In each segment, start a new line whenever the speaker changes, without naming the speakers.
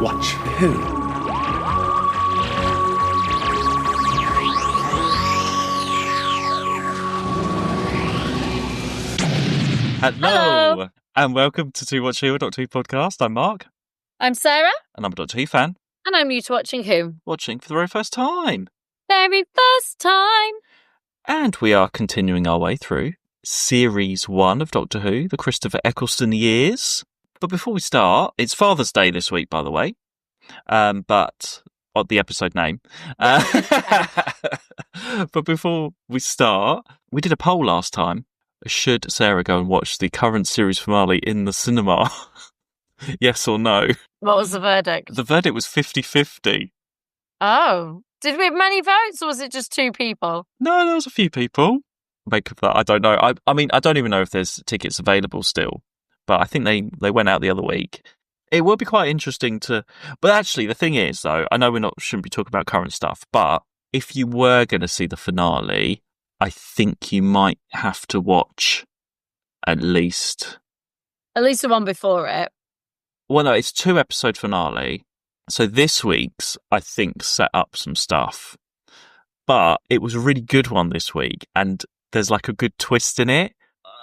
Watch who?
Hello, and welcome to To Watch Who, a Doctor Who podcast. I'm Mark.
I'm Sarah.
And I'm a Doctor Who fan.
And I'm new to Watching Who.
Watching for the very first time.
Very first time.
And we are continuing our way through Series 1 of Doctor Who, the Christopher Eccleston years. But before we start, it's Father's Day this week, by the way. But the episode name. But before we start, we did a poll last time. Should Sarah go and watch the current series finale in the cinema? Yes or no?
What was the verdict?
The verdict was 50-50.
Oh. Did we have many votes or was it just two people?
No, there was a few people. Make of that, I don't know. I mean, I don't even know if there's tickets available still. But I think they went out the other week. It will be quite interesting to... But actually, the thing is, though, I know shouldn't be talking about current stuff, but if you were going to see the finale, I think you might have to watch at least
the one before it.
Well, no, it's 2-episode finale. So this week's, I think, set up some stuff. But it was a really good one this week, and there's like a good twist in it.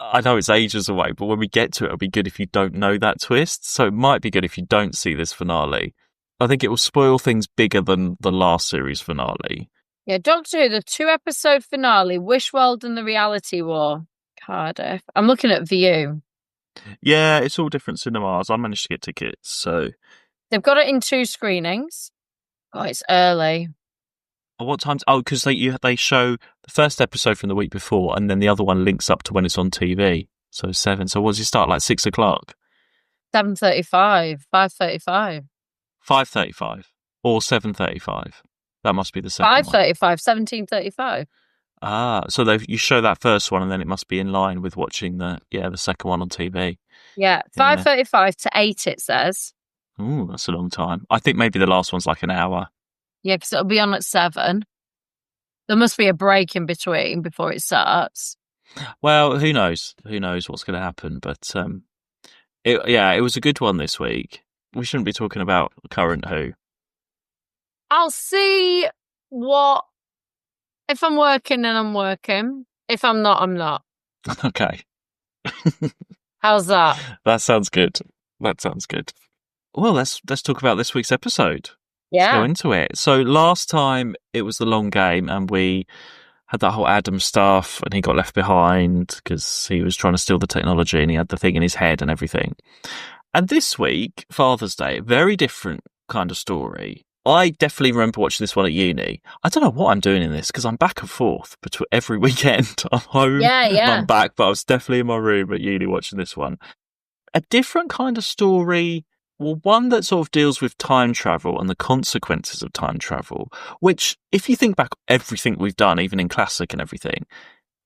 I know it's ages away, but when we get to it, it'll be good if you don't know that twist. So it might be good if you don't see this finale. I think it will spoil things bigger than the last series finale.
Yeah, Doctor Who, the 2-episode finale, Wishworld and the Reality War, Cardiff. I'm looking at View.
Yeah, it's all different cinemas. I managed to get tickets, so...
They've got it in 2 screenings. Oh, it's early.
What times? Oh, because they show the first episode from the week before, and then the other one links up to when it's on TV. So 7. So what does it start, like 6 o'clock?
7:35, 5:35.
5:35 or 7:35. That must be the second
5:35, 17:35.
Ah, so you show that first one, and then it must be in line with watching the second one on TV.
Yeah, 5:35 to 8, it says.
Ooh, that's a long time. I think maybe the last one's like an hour.
Yeah, because it'll be on at 7. There must be a break in between before it starts.
Well, who knows? Who knows what's going to happen? But it was a good one this week. We shouldn't be talking about current Who.
I'll see what... If I'm working, then I'm working. If I'm not, I'm not.
Okay.
How's that?
That sounds good. Well, let's talk about this week's episode.
Yeah.
Let's go into it. So last time it was the long game, and we had that whole Adam stuff, and he got left behind because he was trying to steal the technology, and he had the thing in his head and everything. And this week, Father's Day, very different kind of story. I definitely remember watching this one at uni. I don't know what I'm doing in this because I'm back and forth between every weekend. I'm home, and I'm back, but I was definitely in my room at uni watching this one. A different kind of story. Well, one that sort of deals with time travel and the consequences of time travel, which, if you think back everything we've done, even in classic and everything,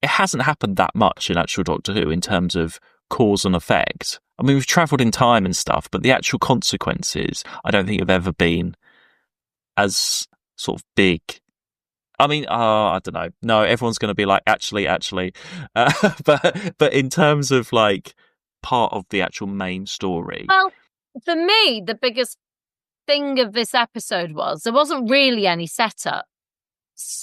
it hasn't happened that much in actual Doctor Who in terms of cause and effect. I mean, we've travelled in time and stuff, but the actual consequences, I don't think have ever been as sort of big. I mean, I don't know. No, everyone's going to be like, actually. But in terms of like part of the actual main story.
Well, for me, the biggest thing of this episode was there wasn't really any setup.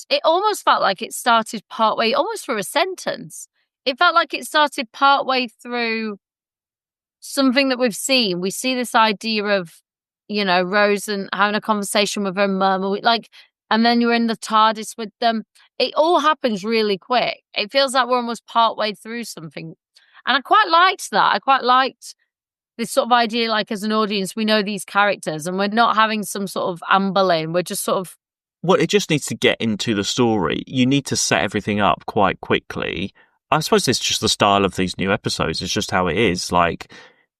It almost felt like it started partway, almost through a sentence. It felt like it started partway through something that we've seen. We see this idea of, Rose and having a conversation with her mum, and then you're in the TARDIS with them. It all happens really quick. It feels like we're almost partway through something. And I quite liked that. I quite liked this sort of idea, like as an audience, we know these characters and we're not having some sort of ambling. We're just sort of...
Well, it just needs to get into the story. You need to set everything up quite quickly. I suppose it's just the style of these new episodes. It's just how it is. Like,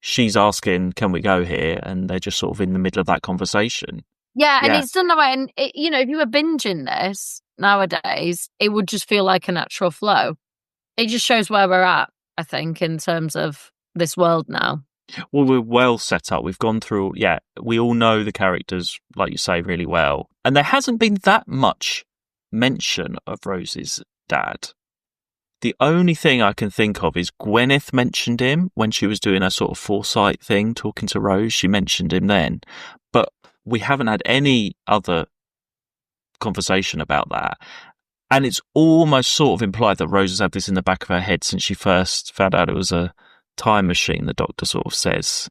she's asking, can we go here? And they're just sort of in the middle of that conversation.
Yeah, and it's done that way. And, if you were binging this nowadays, it would just feel like a natural flow. It just shows where we're at, I think, in terms of this world now.
Well, we're well set up. We've gone through, we all know the characters, like you say, really well. And there hasn't been that much mention of Rose's dad. The only thing I can think of is Gwyneth mentioned him when she was doing her sort of foresight thing, talking to Rose. She mentioned him then, but we haven't had any other conversation about that. And it's almost sort of implied that Rose has had this in the back of her head since she first found out it was a time machine, the Doctor sort of says,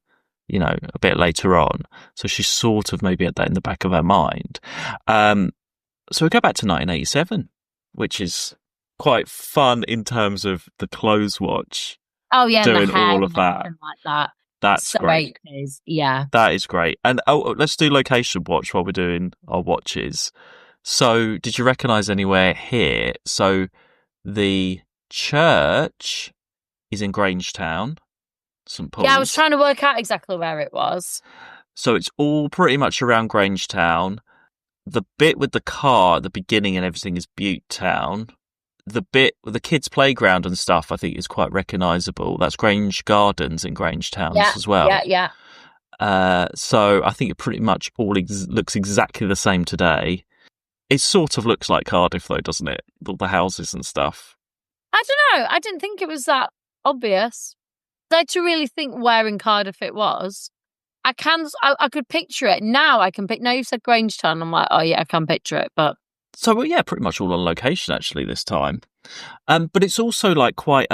you know, a bit later on. So she sort of maybe had that in the back of her mind. So we go back to 1987, which is quite fun in terms of the clothes watch.
Oh, yeah,
doing
the hair
all of that.
like that.
That's
so
great.
80s, yeah.
That is great. And let's do location watch while we're doing our watches. So did you recognise anywhere here? So the church is in Grangetown, St Paul's.
Yeah, I was trying to work out exactly where it was.
So it's all pretty much around Grangetown. The bit with the car at the beginning and everything is Butte Town. The bit with the kids' playground and stuff, I think, is quite recognisable. That's Grange Gardens in Grangetown as well.
Yeah.
So I think it pretty much all looks exactly the same today. It sort of looks like Cardiff, though, doesn't it? All the houses and stuff.
I don't know. I didn't think it was that obvious. I had to really think where in Cardiff it was. I could picture it. Now I can now you've said Grangetown, I'm like, oh yeah, I can picture it, but...
So, well, yeah, pretty much all on location, actually, this time. But it's also like quite...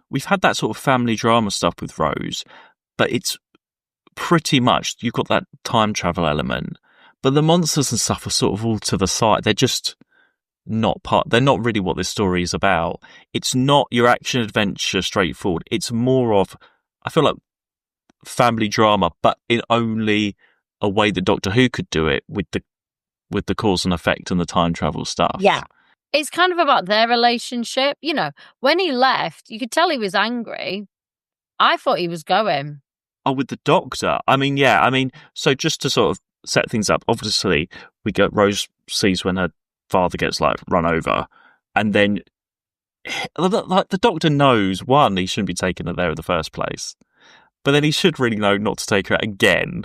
we've had that sort of family drama stuff with Rose, but it's pretty much... You've got that time travel element, but the monsters and stuff are sort of all to the side. They're just not they're not really what this story is about. It's not your action adventure straightforward. It's more of, I feel like, family drama, but in only a way that Doctor Who could do it with the cause and effect and the time travel stuff.
Yeah. It's kind of about their relationship. You know, when he left, you could tell he was angry. I thought he was going.
Oh, with the Doctor? I mean, yeah. I mean, so just to sort of set things up, obviously, Rose sees when her father gets, like, run over, and then like, the Doctor knows, one, he shouldn't be taking her there in the first place, but then he should really know not to take her again.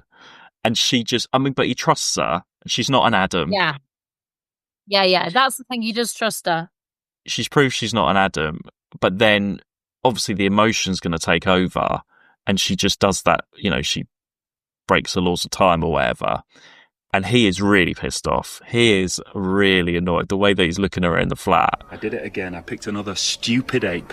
And she just, I mean, but he trusts her. She's not an Adam.
Yeah. That's the thing. You just trust her.
She's proved she's not an Adam, but then obviously the emotion's going to take over, and she just does that. You know, she breaks the laws of time or whatever. And he is really pissed off. He is really annoyed. The way that he's looking at her in the flat.
I did it again. I picked another stupid ape.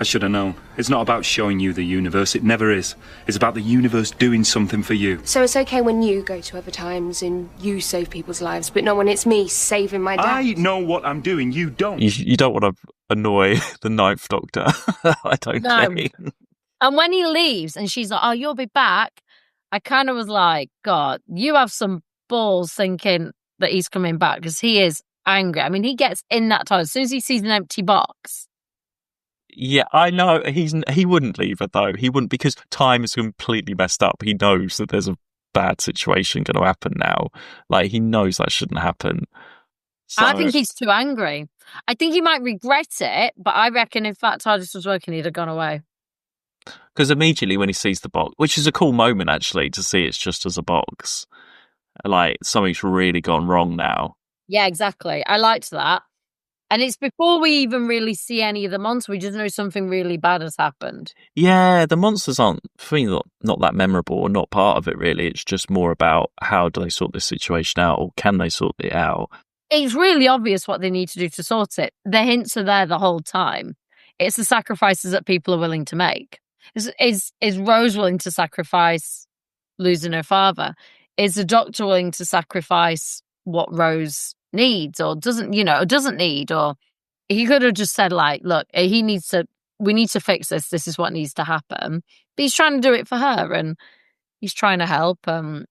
I should have known. It's not about showing you the universe. It never is. It's about the universe doing something for you.
So it's okay when you go to other times and you save people's lives, but not when it's me saving my dad.
I know what I'm doing. You don't.
You don't want to annoy the Ninth Doctor. I don't think.
And when he leaves and she's like, oh, you'll be back, I kind of was like, God, you have some balls thinking that he's coming back, because he is angry. I mean, he gets in that time as soon as he sees an empty box.
Yeah, I know. He wouldn't leave her, though. He wouldn't, because time is completely messed up. He knows that there's a bad situation going to happen now. Like, he knows that shouldn't happen. So...
I think he's too angry. I think he might regret it, but I reckon if that TARDIS was working, he'd have gone away.
Because immediately when he sees the box, which is a cool moment, actually, to see it's just as a box. Like, something's really gone wrong now.
Yeah, exactly. I liked that. And it's before we even really see any of the monsters. We just know something really bad has happened.
Yeah, the monsters aren't, for me, not that memorable or not part of it, really. It's just more about how do they sort this situation out, or can they sort it out?
It's really obvious what they need to do to sort it. The hints are there the whole time. It's the sacrifices that people are willing to make. Is Rose willing to sacrifice losing her father? Is the Doctor willing to sacrifice what Rose needs or doesn't need? Or he could have just said, like, look, we need to fix this. This is what needs to happen. But he's trying to do it for her, and he's trying to help. And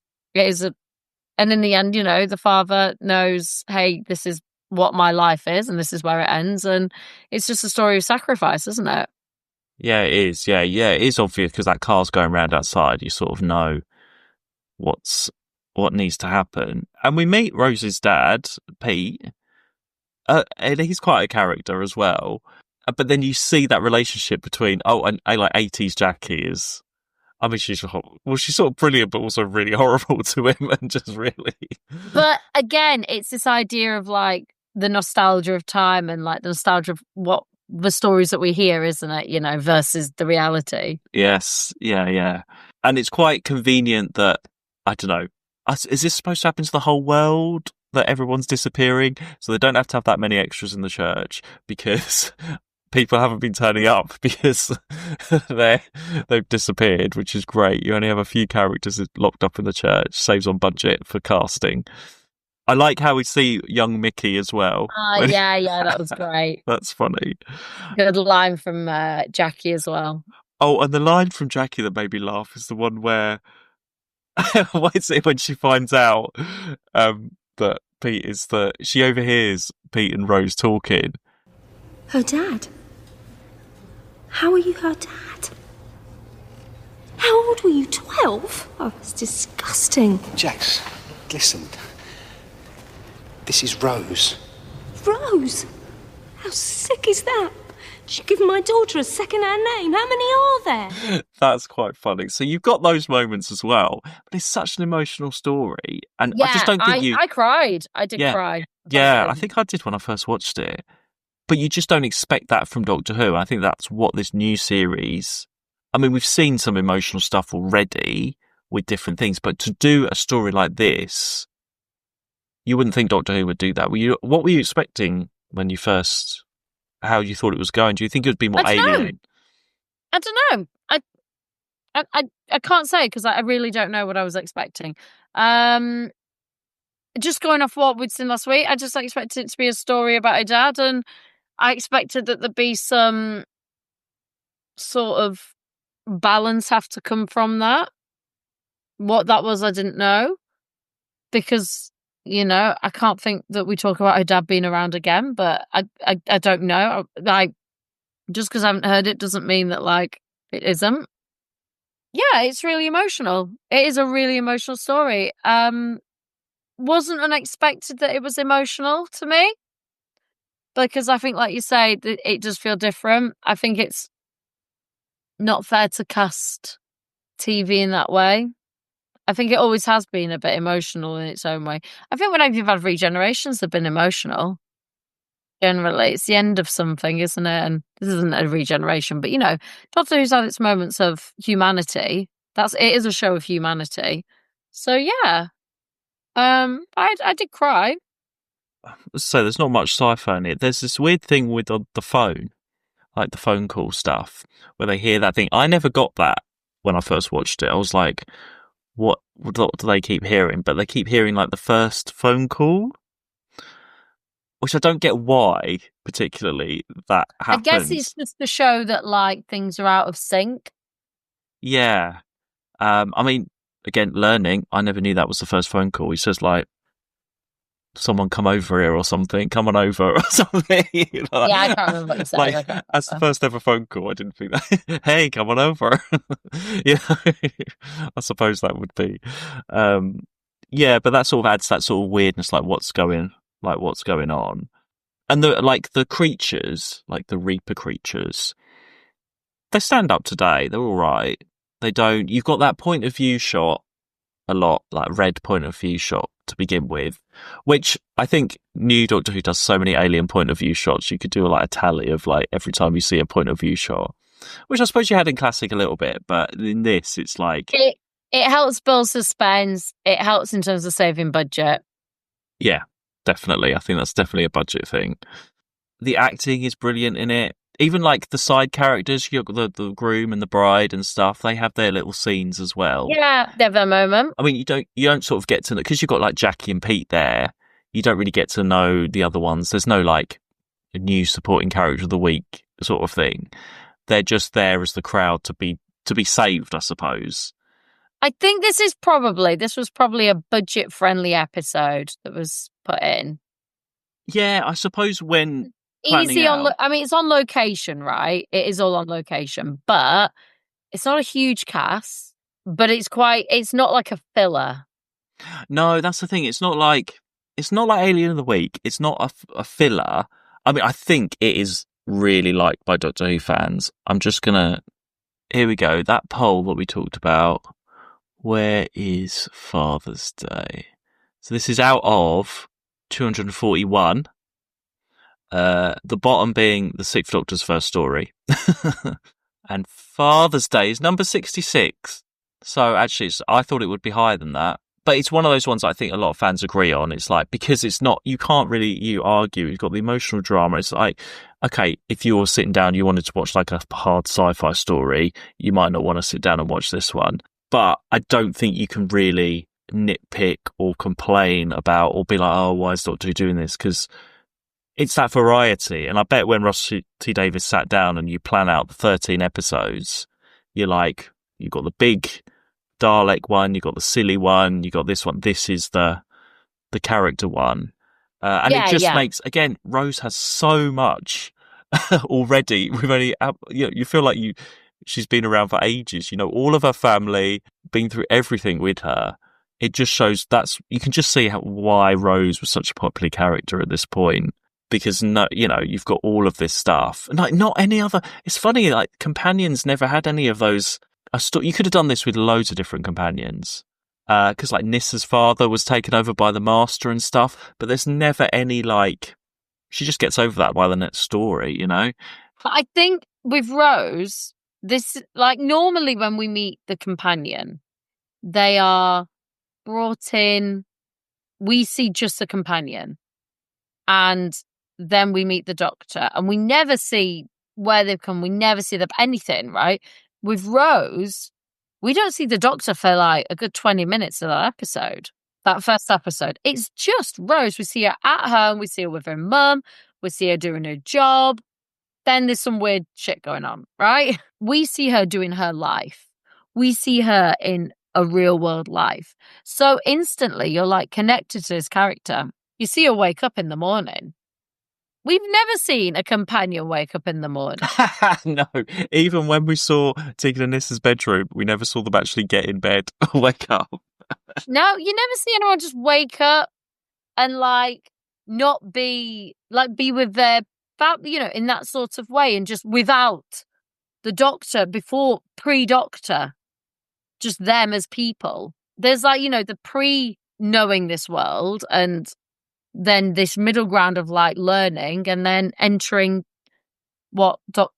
in the end, the father knows, hey, this is what my life is, and this is where it ends. And it's just a story of sacrifice, isn't it?
Yeah, it is. Yeah, it is obvious because that car's going round outside. You sort of know what needs to happen. And we meet Rose's dad, Pete, and he's quite a character as well. But then you see that relationship between, and like 80s Jackie is, I mean, she's sort of brilliant, but also really horrible to him, and just really.
But again, it's this idea of like the nostalgia of time and like the nostalgia of what the stories that we hear, isn't it? You know, versus the reality.
Yes, yeah. And it's quite convenient that, I don't know, is this supposed to happen to the whole world? That everyone's disappearing? So they don't have to have that many extras in the church because people haven't been turning up because they've disappeared, which is great. You only have a few characters locked up in the church, saves on budget for casting. I like how we see young Mickey as well.
Yeah, that was great.
That's funny.
Good line from Jackie as well.
Oh, and the line from Jackie that made me laugh is the one where when she finds out that Pete is she overhears Pete and Rose talking.
Her dad? How are you her dad? How old were you, 12? Oh, it's disgusting.
Jax, listen. This is Rose.
Rose? How sick is that? She's given my daughter a second-hand name. How many are there?
That's quite funny. So you've got those moments as well, but it's such an emotional story. And I just don't think
I cried. I did cry.
Yeah, I think I did when I first watched it. But you just don't expect that from Doctor Who. I think that's what this new series... I mean, we've seen some emotional stuff already with different things, but to do a story like this, you wouldn't think Doctor Who would do that. What were you expecting when you first... How you thought it was going? Do you think it would be more alien?
I don't know. I can't say because I really don't know what I was expecting. Just going off what we'd seen last week, I just expected it to be a story about her dad, and I expected that there'd be some sort of balance have to come from that. What that was, I didn't know, because you know I can't think that we talk about her dad being around again. But I don't know. Just because I haven't heard it doesn't mean that like it isn't. Yeah, it's really emotional. It is a really emotional story. Wasn't unexpected that it was emotional to me, because I think, like you say, it does feel different. I think it's not fair to cast TV in that way. I think it always has been a bit emotional in its own way. I think whenever you've had regenerations, they've been emotional. Generally, it's the end of something, isn't it? And this isn't a regeneration, but you know, Doctor Who's had its moments of humanity. It is a show of humanity. So yeah, I did cry.
So there's not much sci-fi in it. There's this weird thing with the phone, like the phone call stuff, where they hear that thing. I never got that when I first watched it. I was like, what do they keep hearing? But they keep hearing like the first phone call, which I don't get why particularly that happens.
I guess it's just to show that like things are out of sync.
Yeah. I mean, again, learning, I never knew that was the first phone call. He says like, someone come over here or something, come on over or something.
Yeah, I can't remember what you said.
Like, as the first ever phone call, I didn't think that, hey, come on over. Yeah, I suppose that would be. Yeah, but that sort of adds that sort of weirdness, like what's going on. And the creatures, like the Reaper creatures, they stand up today. They're all right. They don't. You've got that point of view shot a lot, like red point of view shot to begin with, which I think new Doctor Who does so many alien point of view shots. You could do like a tally of like every time you see a point of view shot, which I suppose you had in Classic a little bit, but in this it's like
it helps build suspense. It helps in terms of saving budget.
Yeah, definitely. I think that's definitely a budget thing. The acting is brilliant in it. Even like the side characters, you've got the groom and the bride and stuff, they have their little scenes as well.
Yeah, they have their moment.
I mean, you don't sort of get to know, because you've got like Jackie and Pete there, you don't really get to know the other ones. There's no like a new supporting character of the week sort of thing. They're just there as the crowd to be saved, I suppose.
I think this was probably a budget friendly episode that was put in.
Yeah, I suppose when
easy on. I mean, it's on location, right? It is all on location, but it's not a huge cast. But it's not like a filler.
No, that's the thing. It's not like Alien of the Week. It's not a filler. I mean, I think it is really liked by Doctor Who fans. I'm just gonna. Here we go. That poll that we talked about. Where is Father's Day? So this is out of 241. The bottom being the Sixth Doctor's first story. And Father's Day is number 66. So actually, I thought it would be higher than that. But it's one of those ones I think a lot of fans agree on. It's like, because it's not, you can't really, you argue, you've got the emotional drama. It's like, okay, if you were sitting down, you wanted to watch like a hard sci-fi story, you might not want to sit down and watch this one. But I don't think you can really nitpick or complain about, or be like, oh, why is Doctor Who doing this? Because it's that variety. And I bet when Russell T Davies sat down and you plan out the 13 episodes, you're like, you've got the big Dalek one, you got the silly one, you got this one. This is the character one, and it just makes, again, Rose has so much already. We've only, you feel like she's been around for ages. You know, all of her family, been through everything with her. It just shows you can just see why Rose was such a popular character at this point. Because you've got all of this stuff, and like not any other. It's funny, like Companions never had any of those. You could have done this with loads of different companions, because like Nissa's father was taken over by the Master and stuff, but there's never any, like, she just gets over that by the next story, you know?
But I think with Rose, this, like, normally when we meet the companion, they are brought in, we see just the companion, and then we meet the Doctor, and we never see where they've come, we never see them anything, right? With Rose, we don't see the Doctor for like a good 20 minutes of that episode, that first episode. It's just Rose. We see her at home, we see her with her mum, we see her doing her job. Then there's some weird shit going on, right? We see her doing her life. We see her in a real world life. So instantly you're like connected to this character. You see her wake up in the morning. We've never seen a companion wake up in the morning.
No, even when we saw Tegan and Nissa's bedroom, we never saw them actually get in bed or wake up.
No, you never see anyone just wake up and like not be with their family, in that sort of way, and just without the Doctor, before pre-Doctor, just them as people. There's like, the pre-knowing this world, and then this middle ground of like learning, and then entering what the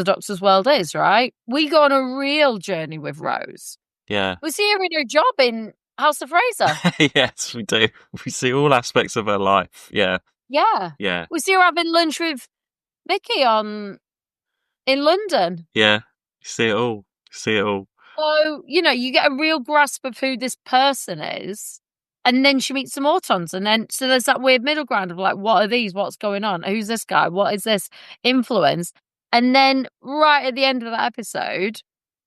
Doctor's world is, right? We go on a real journey with Rose.
Yeah.
We see her in her job in House of Fraser.
Yes, we do. We see all aspects of her life. Yeah.
Yeah.
Yeah.
We see her having lunch with Mickey in London.
Yeah. You see it all.
So, you get a real grasp of who this person is. And then she meets some Autons. And then, so there's that weird middle ground of like, what are these? What's going on? Who's this guy? What is this influence? And then right at the end of that episode,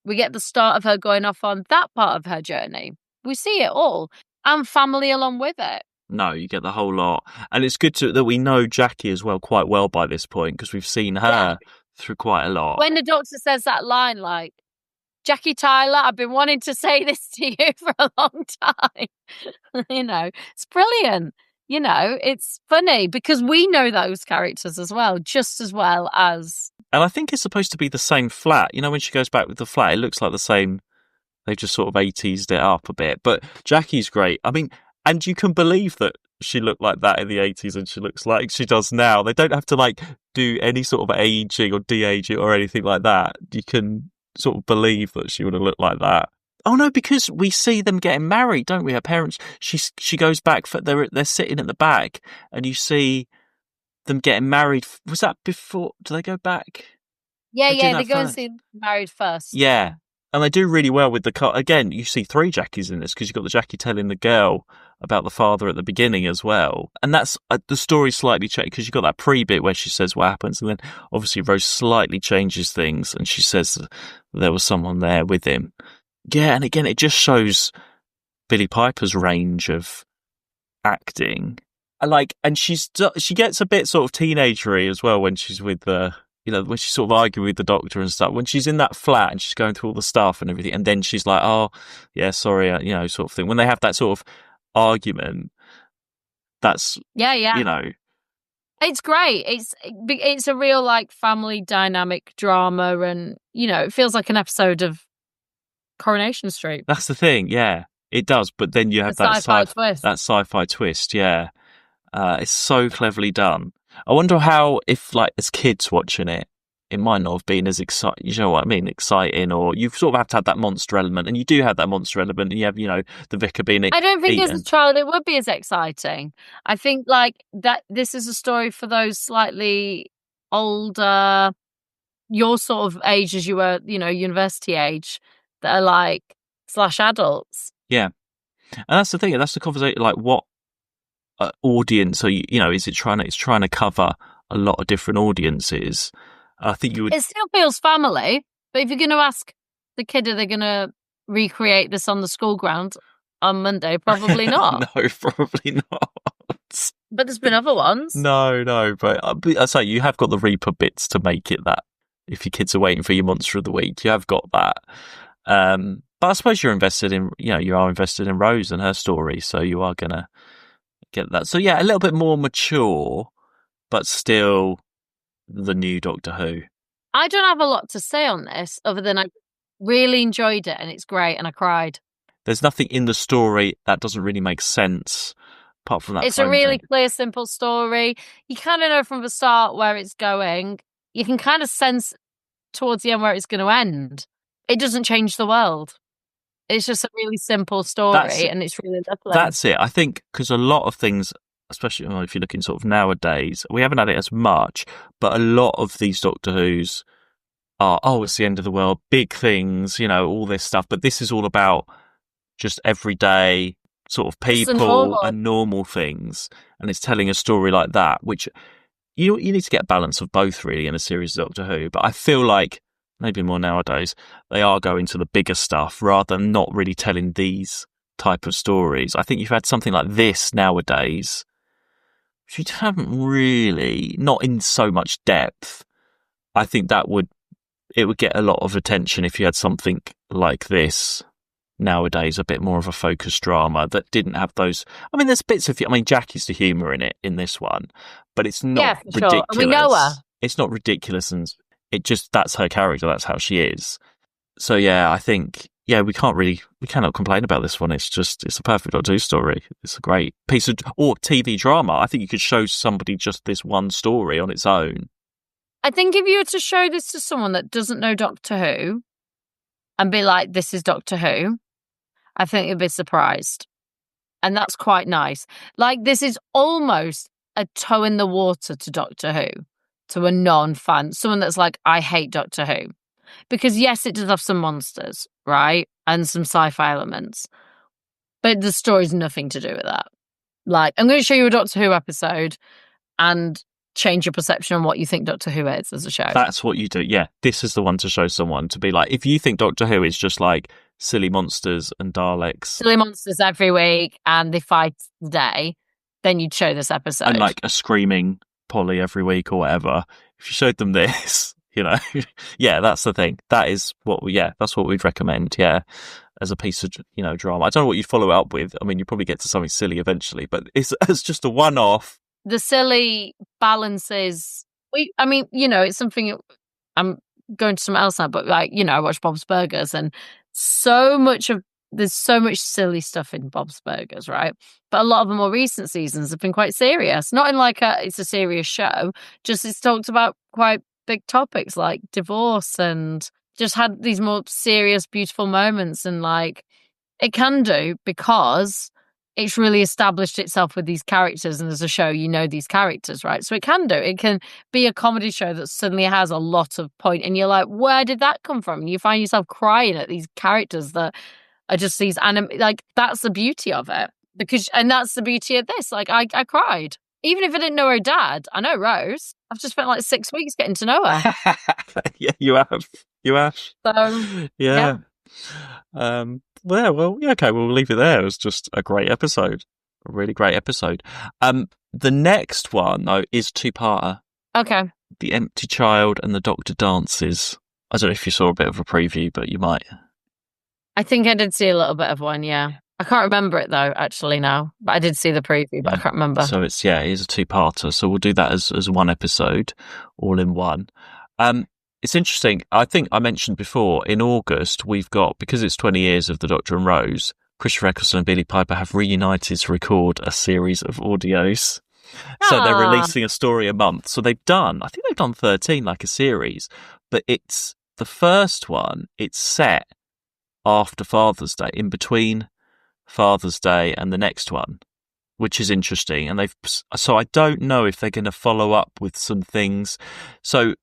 we get the start of her going off on that part of her journey. We see it all, and family along with it.
No, you get the whole lot. And it's good that we know Jackie as well quite well by this point, because we've seen her through quite a lot.
When the Doctor says that line, like, Jackie Tyler, I've been wanting to say this to you for a long time. It's brilliant. It's funny because we know those characters as well, just as well as...
And I think it's supposed to be the same flat. When she goes back with the flat, it looks like the same. They've just sort of 80'd it up a bit. But Jackie's great. I mean, and you can believe that she looked like that in the 80s and she looks like she does now. They don't have to like do any sort of aging or de-aging or anything like that. You can sort of believe that she would have looked like that. Oh no, because we see them getting married, don't we? Her parents. She goes back. They're sitting at the back, and you see them getting married. Was that before? Do they go back?
Yeah, they go and see married first.
Yeah, and they do really well with the car. Again, you see 3 Jackies in this because you've got the Jackie telling the girl about the father at the beginning as well, and that's the story slightly changed because you've got that pre-bit where she says what happens, and then obviously Rose slightly changes things, and she says there was someone there with him. Yeah, and again, it just shows Billie Piper's range of acting. And she gets a bit sort of teenagery as well when she's with when she's sort of arguing with the Doctor and stuff. When she's in that flat and she's going through all the stuff and everything, and then she's like, "Oh, yeah, sorry," sort of thing. When they have that sort of argument, that's
it's great. It's a real like family dynamic drama, and it feels like an episode of Coronation Street.
That's the thing, yeah, it does. But then you have that sci-fi twist. Yeah, it's so cleverly done. I wonder how, if like as kids watching it, it might not have been as exciting. You know what I mean? Exciting, or you've sort of have to have that monster element, and you do have that monster element, and you have, the vicar being.
I don't think
eaten.
as a child it would be as exciting. I think like that this is a story for those slightly older, your sort of age as you were, university age, that are like / adults.
Yeah, and that's the thing. That's the conversation. Like, what audience are is it trying to? It's trying to cover a lot of different audiences. I think you would.
It still feels family, but if you're going to ask the kid, are they going to recreate this on the school ground on Monday? Probably not.
No, probably not.
But there's been other ones.
No, but I say you have got the Reaper bits to make it that. If your kids are waiting for your monster of the week, you have got that. But I suppose you're invested in, you are invested in Rose and her story, so you are gonna get that. So yeah, a little bit more mature, but still the new Doctor Who.
I don't have a lot to say on this other than I really enjoyed it and it's great and I cried.
There's nothing in the story that doesn't really make sense apart from that.
It's a really clear, simple story. You kind of know from the start where it's going. You can kind of sense towards the end where it's going to end. It doesn't change the world. It's just a really simple story and it's really lovely.
That's it. I think because a lot of things, especially if you're looking sort of nowadays, we haven't had it as much, but a lot of these Doctor Who's are, it's the end of the world, big things, all this stuff. But this is all about just everyday sort of people and normal things. And it's telling a story like that, which you need to get a balance of both really in a series of Doctor Who. But I feel like maybe more nowadays, they are going to the bigger stuff rather than not really telling these type of stories. I think you've had something like this nowadays, you haven't really, not in so much depth. I think it would get a lot of attention if you had something like this nowadays, a bit more of a focused drama that didn't have those. I mean, there's bits of, Jackie's the humour in this one, but it's not ridiculous.
Sure. And we know her.
It's not ridiculous, and it just, that's her character, that's how she is. So yeah, I think, we cannot complain about this one. It's a perfect Doctor Who story. It's a great piece of, or TV drama. I think you could show somebody just this one story on its own.
I think if you were to show this to someone that doesn't know Doctor Who and be like, this is Doctor Who, I think they'd be surprised. And that's quite nice. Like, this is almost a toe in the water to Doctor Who, to a non-fan, someone that's like, I hate Doctor Who. Because yes, it does have some monsters, right? And some sci-fi elements. But the story's nothing to do with that. Like, I'm going to show you a Doctor Who episode and change your perception on what you think Doctor Who is as a show.
That's what you do. Yeah, this is the one to show someone, to be like, if you think Doctor Who is just like silly monsters and Daleks.
Silly monsters every week and they fight the day, then you'd show this episode.
And like a screaming Polly every week or whatever. If you showed them this, yeah, that's the thing. That's what we'd recommend, as a piece of, drama. I don't know what you'd follow up with. I mean, you probably get to something silly eventually, but it's just a one-off.
The silly balances. It's something. I'm going to something else now, but I watch Bob's Burgers, and there's so much silly stuff in Bob's Burgers, right? But a lot of the more recent seasons have been quite serious. Not in it's a serious show, just it's talked about quite big topics like divorce and just had these more serious, beautiful moments. And it can do because it's really established itself with these characters. And as a show, these characters, right? So it can be a comedy show that suddenly has a lot of point. And you're like, where did that come from? And you find yourself crying at these characters that are just these that's the beauty of it. And that's the beauty of this. I cried. Even if I didn't know her dad, I know Rose. I've just spent 6 weeks getting to know her.
Yeah, you have.
So,
yeah. Okay, we'll leave it there. It was just a great episode. A really great episode. The next one, though, is two-parter.
Okay.
The Empty Child and the Doctor Dances. I don't know if you saw a bit of a preview, but you might.
I think I did see a little bit of one, yeah. I can't remember it though, actually now. But I did see the preview, but I can't remember.
So it is a two-parter. So we'll do that as one episode, all in one. It's interesting. I think I mentioned before, in August, we've got, because it's 20 years of the Doctor and Rose, Christopher Eccleston and Billie Piper have reunited to record a series of audios. So they're
Ah.
releasing a story a month. So I think they've done 13, like a series, but it's the first one. It's set after Father's Day, in between Father's Day and the next one, which is interesting. And so I don't know if they're going to follow up with some things. So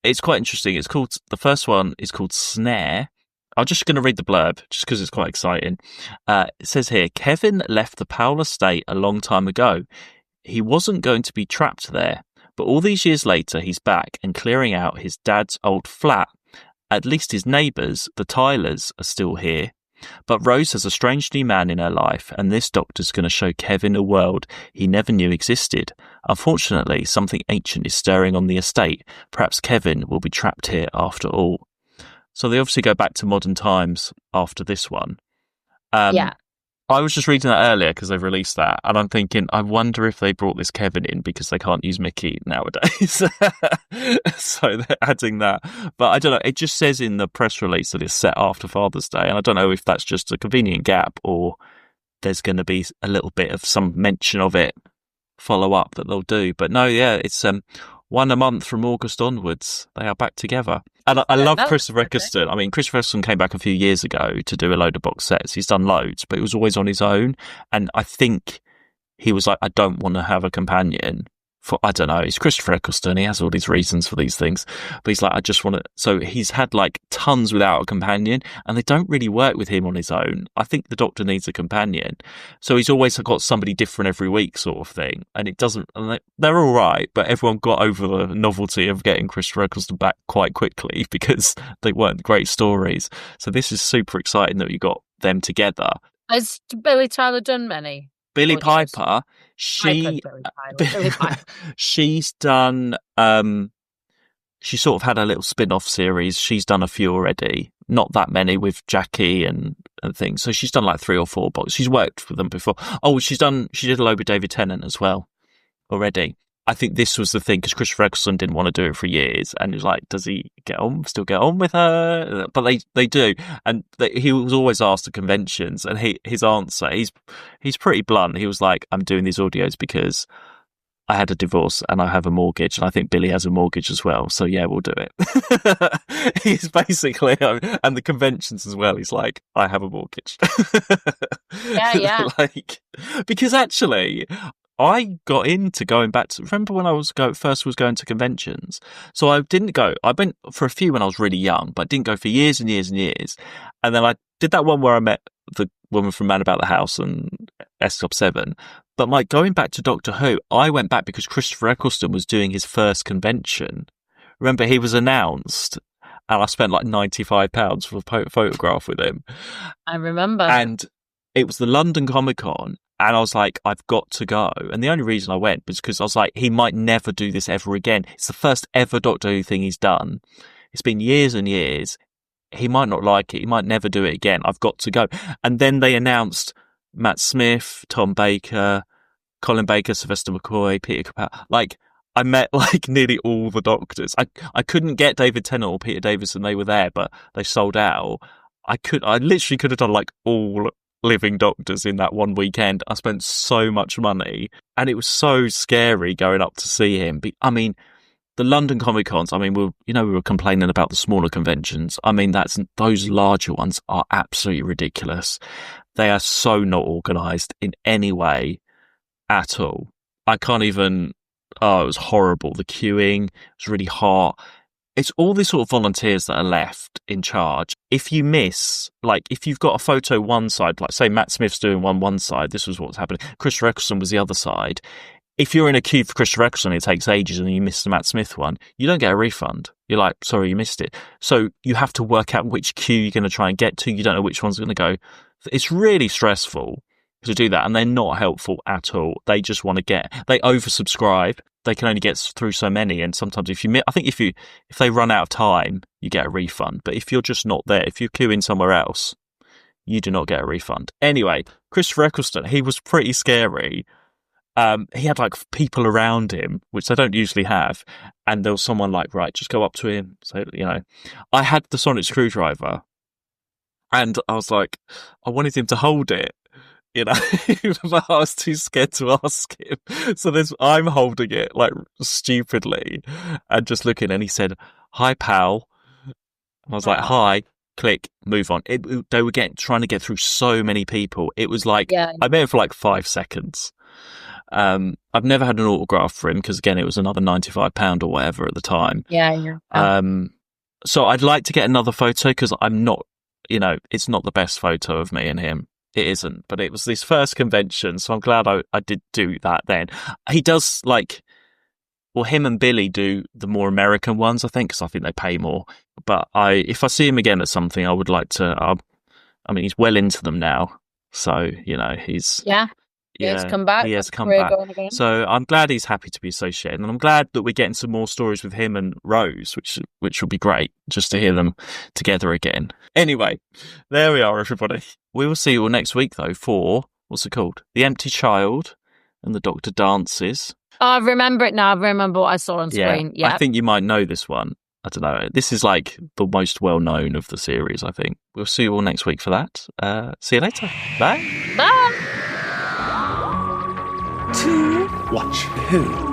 it's quite interesting. The first one is called Snare. I'm just going to read the blurb just because it's quite exciting. It says here, Kevin left the Powell estate a long time ago. He wasn't going to be trapped there, but all these years later, he's back and clearing out his dad's old flat. At least his neighbours, the Tylers, are still here. But Rose has a strange new man in her life, and this doctor's going to show Kevin a world he never knew existed. Unfortunately, something ancient is stirring on the estate. Perhaps Kevin will be trapped here after all. So they obviously go back to modern times after this one.
Yeah.
I was just reading that earlier because they've released that, and I'm thinking, I wonder if they brought this Kevin in because they can't use Mickey nowadays. So they're adding that. But I don't know, it just says in the press release that it's set after Father's Day, and I don't know if that's just a convenient gap or there's going to be a little bit of some mention of it follow up that they'll do. But no, yeah, it's one a month from August onwards. They are back together. And I love Christopher Eccleston. I mean, Christopher Eccleston came back a few years ago to do a load of box sets. He's done loads, but it was always on his own. And I think he was like, I don't want to have a companion. I don't know, he's Christopher Eccleston, he has all these reasons for these things, but he's like, I just want to, so he's had like tons without a companion, and they don't really work with him on his own. I think the Doctor needs a companion, so he's always got somebody different every week sort of thing, and it doesn't, and they're all right, but everyone got over the novelty of getting Christopher Eccleston back quite quickly because they weren't great stories. So this is super exciting that you got them together.
Has Billy Tyler done many?
Billy
audios?
Piper,
Billy Piper.
she's done, she sort of had a little spin-off series. She's done a few already, not that many, with Jackie and things. So she's done like 3 or 4 books. She's worked with them before. Oh, she did a load with David Tennant as well already. I think this was the thing because Christopher Eccleston didn't want to do it for years, and he's like, does he still get on with her? But they do, and he was always asked at conventions, and his answer, he's pretty blunt. He was like, I'm doing these audios because I had a divorce and I have a mortgage, and I think Billy has a mortgage as well, so yeah, we'll do it. He's basically, and the conventions as well, he's like, I have a mortgage.
Yeah.
Like, because actually, I got into going back to, remember when I first was going to conventions? So I didn't go, I went for a few when I was really young, but I didn't go for years and years and years. And then I did that one where I met the woman from Man About the House and S-Club 7. But like going back to Doctor Who, I went back because Christopher Eccleston was doing his first convention. Remember, he was announced, and I spent like £95 for a photograph with him.
I remember.
And it was the London Comic Con. And I was like, I've got to go. And the only reason I went was because I was like, he might never do this ever again. It's the first ever Doctor Who thing he's done. It's been years and years. He might not like it. He might never do it again. I've got to go. And then they announced Matt Smith, Tom Baker, Colin Baker, Sylvester McCoy, Peter Capaldi. Like, I met like nearly all the Doctors. I couldn't get David Tennant or Peter Davison. They were there, but they sold out. I literally could have done like all living Doctors in that one weekend. I spent so much money, and it was so scary going up to see him. I mean, the London Comic Cons, I mean, we were complaining about the smaller conventions. I mean, those larger ones are absolutely ridiculous. They are so not organised in any way at all. I can't even, it was horrible. The queuing was really hot. It's all these sort of volunteers that are left in charge. If you miss, like, if you've got a photo one side, like say Matt Smith's doing one side, this was what's happening. Christopher Eccleston was the other side. If you're in a queue for Christopher Eccleston, it takes ages, and you miss the Matt Smith one, you don't get a refund. You're like, sorry, you missed it. So you have to work out which queue you're going to try and get to. You don't know which one's going to go. It's really stressful to do that, and they're not helpful at all. They just want to they oversubscribe. They can only get through so many, and sometimes if they run out of time, you get a refund. But if you're just not there, if you queue in somewhere else, you do not get a refund. Anyway, Christopher Eccleston, he was pretty scary. He had like people around him, which they don't usually have, and there was someone like, right, just go up to him. So, I had the sonic screwdriver, and I was like, I wanted him to hold it you know, but I was too scared to ask him. So I'm holding it like stupidly and just looking, and he said, "Hi, pal." And I was like, "Hi." Click, move on. They were trying to get through so many people. It was like, I met him for like 5 seconds. I've never had an autograph for him because, again, it was another £95 or whatever at the time.
Yeah.
So I'd like to get another photo because I'm not, it's not the best photo of me and him. It isn't, but it was this first convention, so I'm glad I did do that then. He does him and Billy do the more American ones, I think, because I think they pay more. But if I see him again at something, I would like to. He's well into them now, so he's
he has come back.
He has come back. So I'm glad he's happy to be associated, and I'm glad that we're getting some more stories with him and Rose, which will be great just to hear them together again. Anyway, there we are, everybody. We will see you all next week though for what's it called? The Empty Child and the Doctor Dances.
I remember it now. I remember what I saw on screen. Yeah.
I think you might know this one. I don't know. This is like the most well-known of the series, I think. We'll see you all next week for that. See you later. Bye.
Bye.
To watch who?